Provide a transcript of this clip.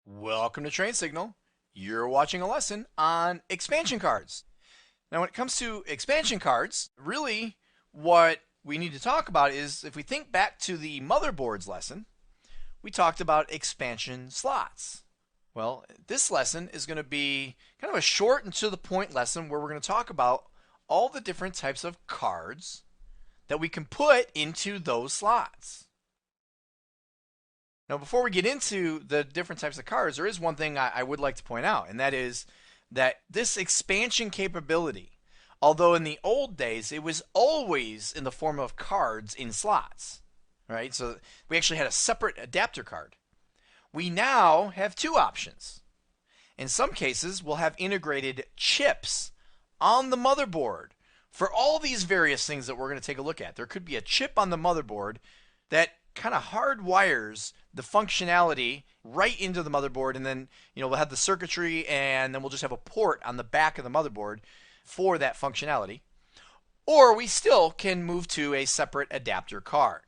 Welcome to Train Signal. You're watching a lesson on expansion cards. Now, when it comes to expansion cards, really what we need to talk about is if we think back to the motherboards lesson, we talked about expansion slots. Well, this lesson is going to be kind of a short and to the point lesson where we're going to talk about all the different types of cards that we can put into those slots. Now, before we get into the different types of cards, there is one thing I would like to point out, and that is that this expansion capability, although in the old days it was always in the form of cards in slots, right? So we actually had a separate adapter card. We now have two options. In some cases, we'll have integrated chips on the motherboard for all these various things that we're going to take a look at. There could be a chip on the motherboard that kind of hardwires the functionality right into the motherboard, and then we'll have the circuitry, and then we'll just have a port on the back of the motherboard for that functionality. Or we still can move to a separate adapter card.